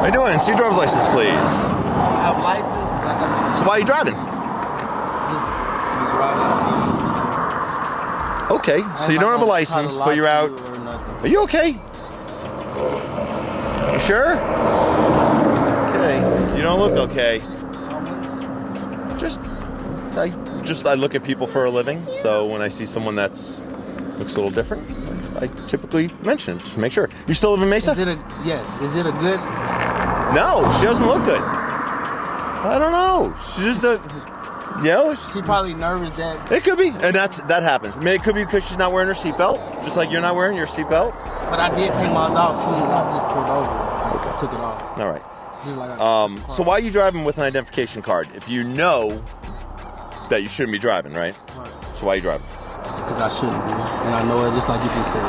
How you doing? See your driver's license, please. I have a license, but I got So why are you driving? just to be driving. Okay, so you don't have a license, but you're out. Are you okay? You sure? Okay, you don't look okay. I look at people for a living, so when I see someone that's looks a little different, I typically mention it to make sure. You still live in Mesa? Yes. Is it a good? No, she doesn't look good. I don't know. She just She's probably nervous that. It could be, and that happens. I mean, it could be because she's not wearing her seatbelt, just like you're not wearing your seatbelt. But I did take mine off soon as I just pulled over. Okay. I took it off. All right. So why are you driving with an identification card if you know that you shouldn't be driving, right? Right. So why are you driving? Because I shouldn't be, and I know it just like you just said.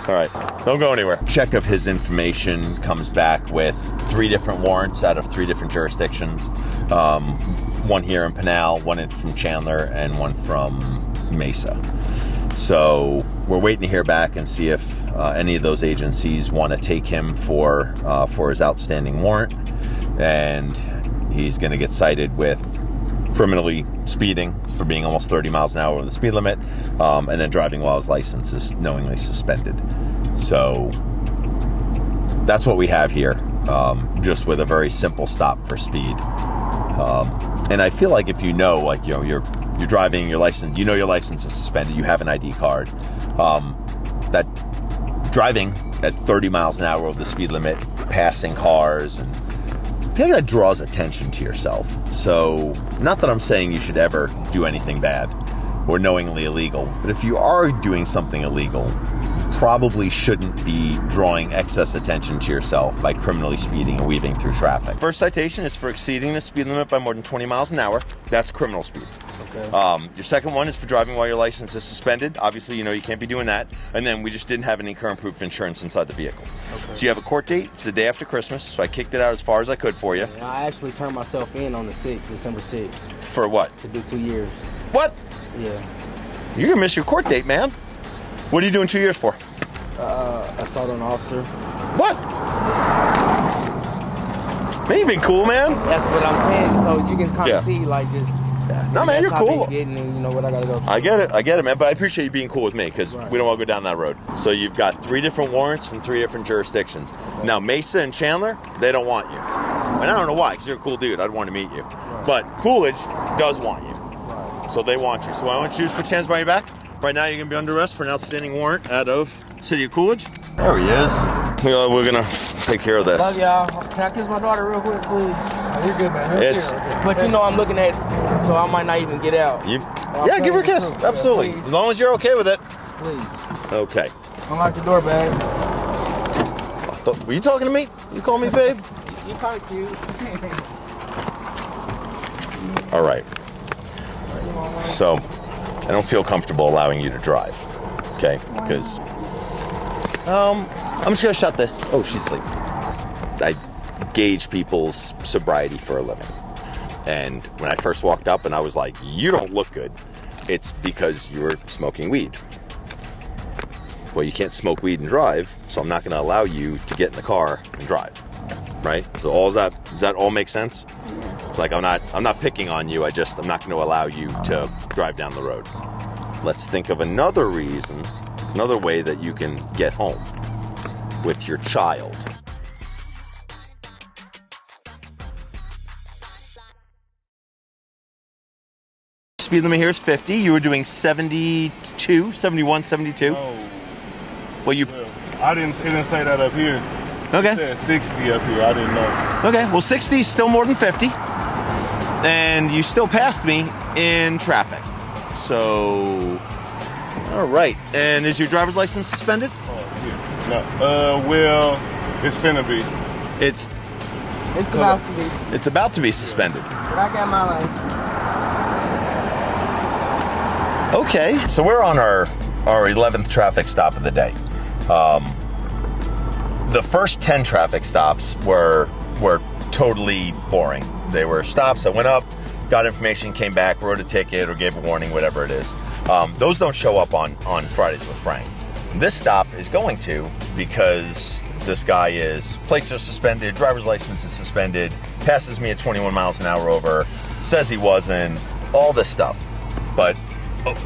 All right, don't go anywhere. Check of his information comes back with 3 different warrants out of 3 different jurisdictions. One here in Pinal, one from Chandler, and one from Mesa. So we're waiting to hear back and see if any of those agencies want to take him for his outstanding warrant, and he's going to get cited with criminally speeding for being almost 30 miles an hour over the speed limit, and then driving while his license is knowingly suspended. So that's what we have here, just with a very simple stop for speed. And I feel like if you know, like, you know, you're driving, your license, you know your license is suspended, you have an ID card, that driving at 30 miles an hour over the speed limit, passing cars, and I feel like that draws attention to yourself. So, not that I'm saying you should ever do anything bad or knowingly illegal, but if you are doing something illegal, you probably shouldn't be drawing excess attention to yourself by criminally speeding and weaving through traffic. First citation is for exceeding the speed limit by more than 20 miles an hour. That's criminal speed. Okay. Your second one is for driving while your license is suspended. Obviously, you know you can't be doing that. And then we just didn't have any current proof of insurance inside the vehicle. Okay. So you have a court date. It's the day after Christmas, so I kicked it out as far as I could for you. And I actually turned myself in on the 6th, December 6th. For what? To do 2 years. What? Yeah. You're going to miss your court date, man. What are you doing 2 years for? Assault on an officer. What? Man, you've been cool, man. That's what I'm saying. So you can kind of see, like, just... No, man, you're cool. Getting, and you know what I gotta go through. I get it, man. But I appreciate you being cool with me because we don't want to go down that road. So you've got 3 different warrants from 3 different jurisdictions. Right. Now, Mesa and Chandler, they don't want you. And I don't know why, because you're a cool dude. I'd want to meet you. Right. But Coolidge does want you. Right. So they want you. So I want you to put your hands behind your back. Right now, you're going to be under arrest for an outstanding warrant out of City of Coolidge. There he is. We're going to take care of this. Love y'all. Can I kiss my daughter real quick, please? You're good, man. But you know I'm looking at, so I might not even get out. Yeah, give her a kiss. Absolutely. As long as you're okay with it. Please. Okay. Unlock the door, babe. Were you talking to me? You call me babe? You're kind of cute. All right. So, I don't feel comfortable allowing you to drive. Okay? Because I'm just going to shut this. Oh, she's asleep. I gauge people's sobriety for a living. And when I first walked up and I was like, you don't look good, it's because you were smoking weed. Well, you can't smoke weed and drive, so I'm not going to allow you to get in the car and drive. Right? So does that all make sense? It's like I'm not picking on you, I'm not going to allow you to drive down the road. Let's think of another reason, another way that you can get home with your child. Speed limit here is 50. You were doing 72, 71, 72. Oh. Well, it didn't say that up here. Okay. It said 60 up here. I didn't know. Okay. Well, 60 is still more than 50. And you still passed me in traffic. So, all right. And is your driver's license suspended? Oh, yeah. No. Well, it's finna be. It's about to be. It's about to be suspended. But I got my license. Okay, so we're on our 11th traffic stop of the day. The first 10 traffic stops were totally boring. They were stops that went up, got information, came back, wrote a ticket or gave a warning, whatever it is. Those don't show up on Fridays with Frank. This stop is going to, because this guy is, plates are suspended, driver's license is suspended, passes me at 21 miles an hour over, says he wasn't, all this stuff. But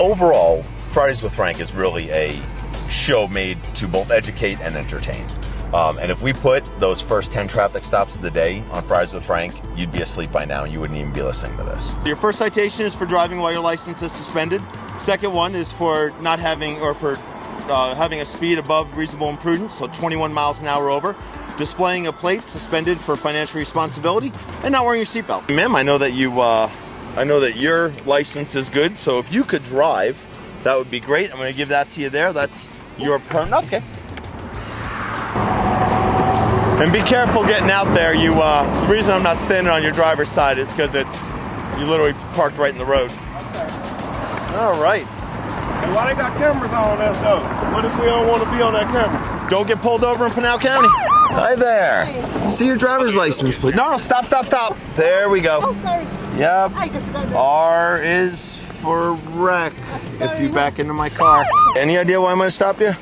overall, Fridays with Frank is really a show made to both educate and entertain. And if we put those first 10 traffic stops of the day on Fridays with Frank, you'd be asleep by now and you wouldn't even be listening to this. Your first citation is for driving while your license is suspended. Second one is for not having, or for having a speed above reasonable imprudence, so 21 miles an hour over. Displaying a plate suspended for financial responsibility, and not wearing your seatbelt. Ma'am, I know that your license is good, so if you could drive, that would be great. I'm going to give that to you there. That's your permit. No, it's okay. And be careful getting out there. The reason I'm not standing on your driver's side is because you literally parked right in the road. Okay. All right. And why they got cameras on us though? What if we don't want to be on that camera? Don't get pulled over in Pinal County. Hi there. See your driver's license, please. No, stop. There we go. Oh, sorry. Yep. R is for wreck. If you back into my car. Any idea why I'm going to stop you?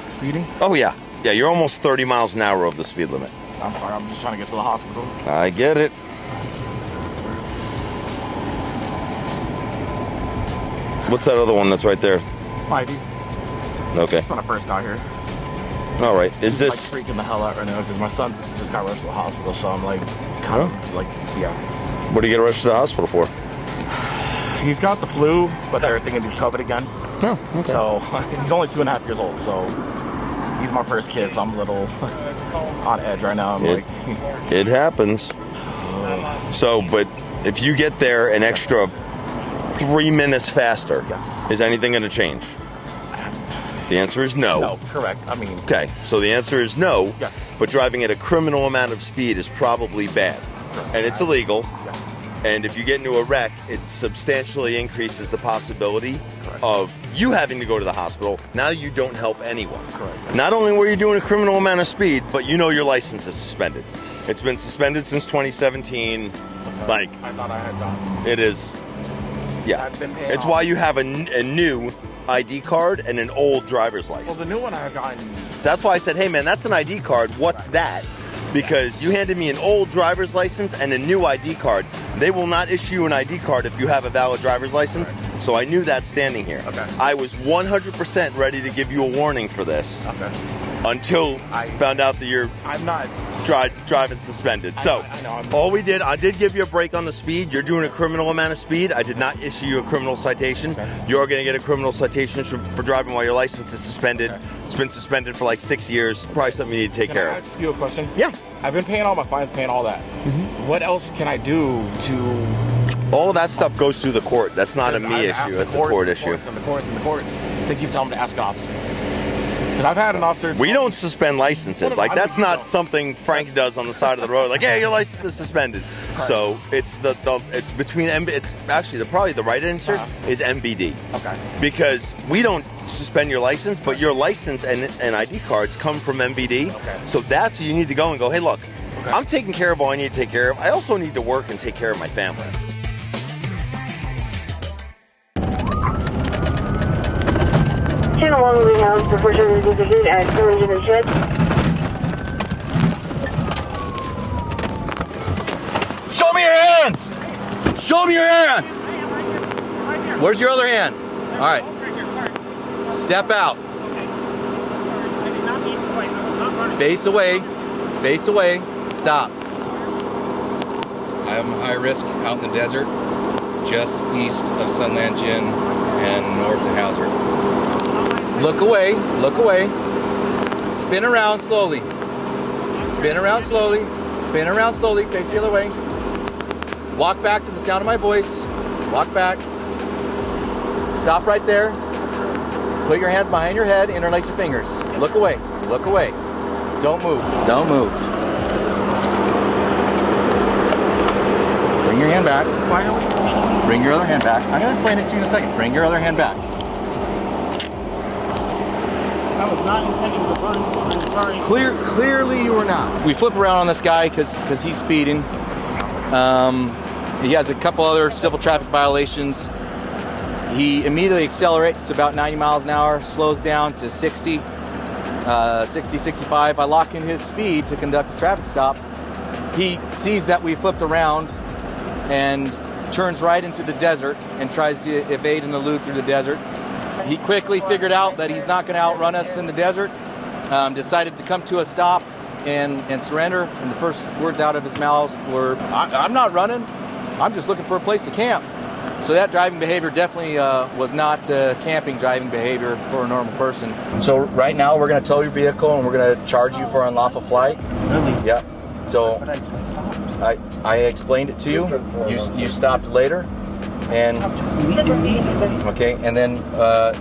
Speeding? Oh, yeah. Yeah, you're almost 30 miles an hour over the speed limit. I'm sorry, I'm just trying to get to the hospital. I get it. What's that other one that's right there? Might be. Okay. When I first got here. All right. Is this like freaking the hell out right now because my son just got rushed to the hospital, so I'm like, kind of like, yeah. What do you get rushed to the hospital for? He's got the flu, but they're thinking he's COVID again. No. Okay. So he's only 2.5 years old, so he's my first kid, so I'm a little on edge right now. It happens. So, but if you get there an extra 3 minutes faster, yes. Is anything going to change? The answer is no. No, correct. I mean... Okay, so the answer is no. Yes. But driving at a criminal amount of speed is probably bad. Correct. And it's illegal. Yes. And if you get into a wreck, it substantially increases the possibility correct. Of you having to go to the hospital. Now you don't help anyone. Correct. Not only were you doing a criminal amount of speed, but you know your license is suspended. It's been suspended since 2017. Okay. Like... I thought I had done. It is... Yeah. I've been paying it's off. why you have a new ID card and an old driver's license. Well, the new one I have gotten... That's why I said, hey man, that's an ID card. What's that? Because you handed me an old driver's license and a new ID card. They will not issue you an ID card if you have a valid driver's license. Right. So I knew that standing here. Okay. I was 100% ready to give you a warning for this. Okay. Until I found out that you're driving suspended. I know. All we did, I did give you a break on the speed. You're doing a criminal amount of speed. I did not issue you a criminal citation. Okay. You're going to get a criminal citation for driving while your license is suspended. Okay. It's been suspended for like 6 years. Probably something you need to take care of. Can I ask you a question? Yeah. I've been paying all my fines, paying all that. Mm-hmm. What else can I do to... All of that stuff goes through the court. That's not a me issue. That's a court issue. And the courts. They keep telling me to ask an officer. Because I've had an officer... We don't suspend licenses. Like, that's not something Frank Yes. does on the side of the road. Like, hey, your license is suspended. Correct. So it's it's between it's actually probably the right answer is MVD. Okay. Because we don't suspend your license, but your license and ID cards come from MVD. Okay. So that's you need to go and go, hey, look, Okay. I'm taking care of all I need to take care of. I also need to work and take care of my family. Channel 1 moving house before service is complete at collision and shed. Show me your hands! Show me your hands! Where's your other hand? All right. Step out. Face away. Face away. Stop. I am high risk out in the desert, just east of Sunland Gin and north of Hauser. Look away. Look away. Spin around slowly. Spin around slowly. Spin around slowly. Face the other way. Walk back to the sound of my voice. Walk back. Stop right there. Put your hands behind your head. Interlace your fingers. Look away. Look away. Don't move. Don't move. Bring your hand back. Bring your other hand back. I'm going to explain it to you in a second. Bring your other hand back. I was not intending to burn someone. I'm sorry. Clearly you were not. We flip around on this guy because he's speeding. He has a couple other civil traffic violations. He immediately accelerates to about 90 miles an hour, slows down to 60. 60, 65. I lock in his speed to conduct a traffic stop. He sees that we flipped around and turns right into the desert and tries to evade and elude through the desert. He quickly figured out that he's not going to outrun us in the desert, decided to come to a stop and surrender. And the first words out of his mouth were, I'm not running, I'm just looking for a place to camp. So that driving behavior definitely was not camping driving behavior for a normal person. So right now we're going to tow your vehicle and we're going to charge you for unlawful flight. Really? Yeah. So But I stopped. I explained it to you. You stopped later. And okay, and then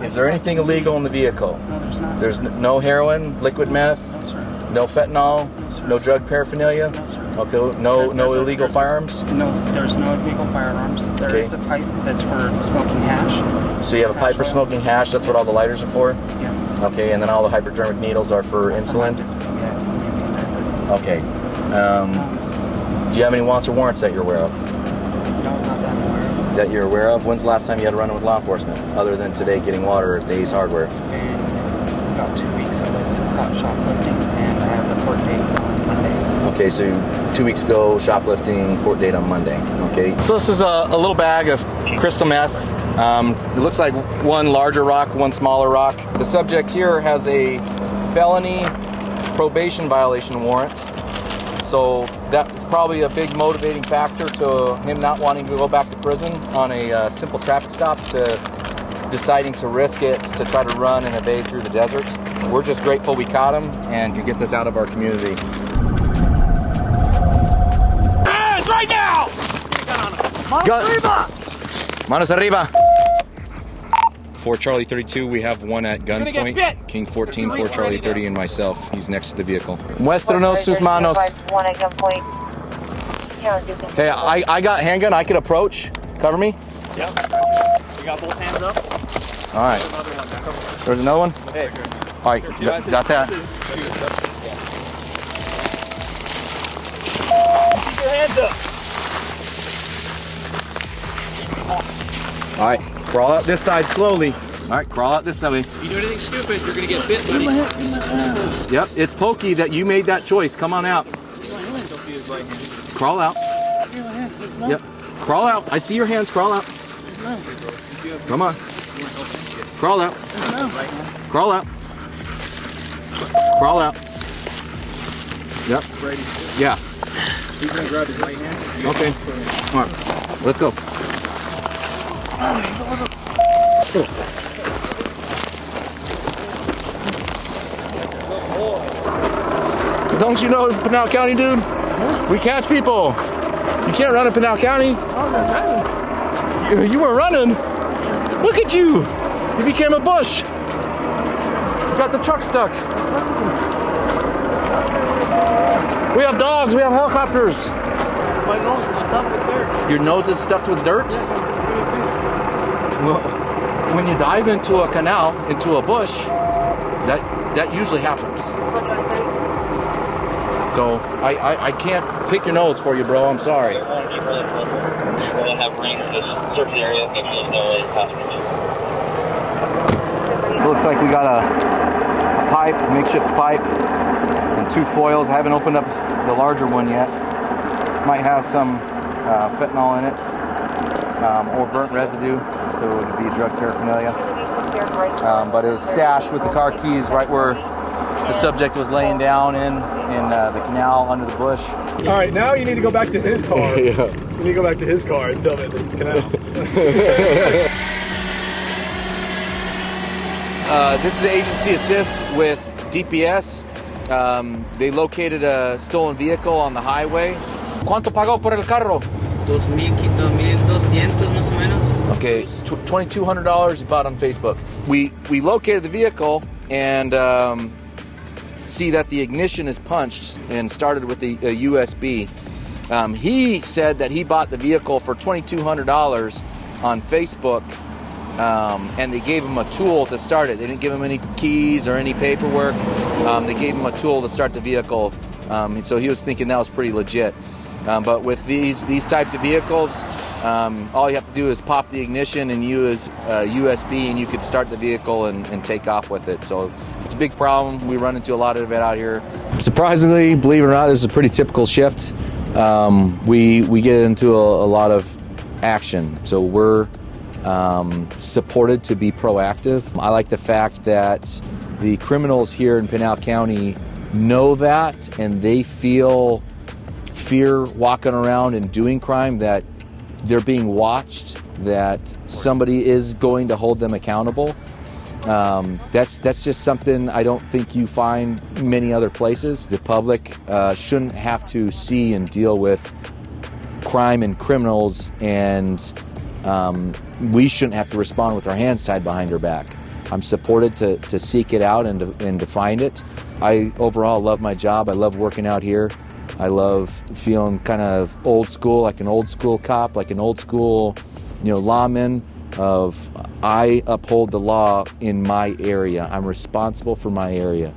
is there anything illegal in the vehicle? No, there's not. There's no heroin, liquid meth, No, sir. no fentanyl, No, sir. no drug paraphernalia. No, sir. Okay, no illegal firearms. No, there's no illegal firearms. There Okay. is a pipe that's for smoking hash. So you have a pipe for smoking hash. That's what all the lighters are for. Yeah. Okay, and then all the hypodermic needles are for insulin. Yeah. Okay. Do you have any wants or warrants that you're aware of? No, not that I'm aware of. That you're aware of? When's the last time you had a run-in with law enforcement, other than today getting water at the Ace Hardware? And about 2 weeks I was caught shoplifting, and I have a court date on Monday. Okay, so 2 weeks ago, shoplifting, court date on Monday. Okay. So this is a little bag of crystal meth. It looks like one larger rock, one smaller rock. The subject here has a felony probation violation warrant. So that's probably a big motivating factor to him not wanting to go back to prison on a simple traffic stop, to deciding to risk it to try to run and evade through the desert. We're just grateful we caught him and can get this out of our community. Hands right now! Manos arriba! 4 Charlie 32, we have one at gunpoint. King 14, 4 Charlie 30, and myself. He's next to the vehicle. Muéstranos sus manos. One at gunpoint. Hey, I got handgun. I could approach. Cover me. Yep. You got both hands up? All right. There's another one? Hey. All right, got that. Keep your hands up. All right, crawl out this side slowly. All right, crawl out this side. If you do anything stupid, you're gonna get bit, buddy. Yep, it's pokey that you made that choice. Come on out. Crawl out. Yep, crawl out. I see your hands. Crawl out. Come on. Crawl out. Crawl out. Crawl out. Yep. Yeah. He's gonna grab his right hand. Okay. All right. Let's go. Don't you know this is Pinal County, dude? We catch people. You can't run in Pinal County. You were running. Look at you. You became a bush. You got the truck stuck. We have dogs. We have helicopters. My nose is stuffed with dirt. Your nose is stuffed with dirt? Well, when you dive into a canal, into a bush, that usually happens. So I can't pick your nose for you, bro. I'm sorry. We'll have range to search the area, make sure there's no passengers. So it looks like we got a pipe, makeshift pipe, and 2 foils. I haven't opened up the larger one yet. Might have some fentanyl in it, or burnt residue, so it would be drug paraphernalia. But it was stashed with the car keys right where the subject was laying down in the canal under the bush. All right, now you need to go back to his car. Yeah. You need to go back to his car and dump it in the canal. This is agency assist with DPS. They located a stolen vehicle on the highway. ¿Cuánto pagó por el carro? 2,200 más o menos. Okay, $2,200 bought on Facebook. We located the vehicle and see that the ignition is punched and started with a USB. He said that he bought the vehicle for $2,200 on Facebook, and they gave him a tool to start it. They didn't give him any keys or any paperwork. They gave him a tool to start the vehicle, so he was thinking that was pretty legit. But with these types of vehicles, all you have to do is pop the ignition and use USB, and you could start the vehicle and take off with it. So it's a big problem. We run into a lot of it out here. Surprisingly, believe it or not, this is a pretty typical shift. We get into a lot of action, so we're supported to be proactive. I like the fact that the criminals here in Pinal County know that, and they feel fear walking around and doing crime, that they're being watched, that somebody is going to hold them accountable. That's just something I don't think you find many other places. The public shouldn't have to see and deal with crime and criminals, and we shouldn't have to respond with our hands tied behind our back. I'm supported to seek it out and to find it. I overall love my job. I love working out here. I love feeling kind of old school, like an old school cop, like an old school, lawman. I uphold the law in my area. I'm responsible for my area.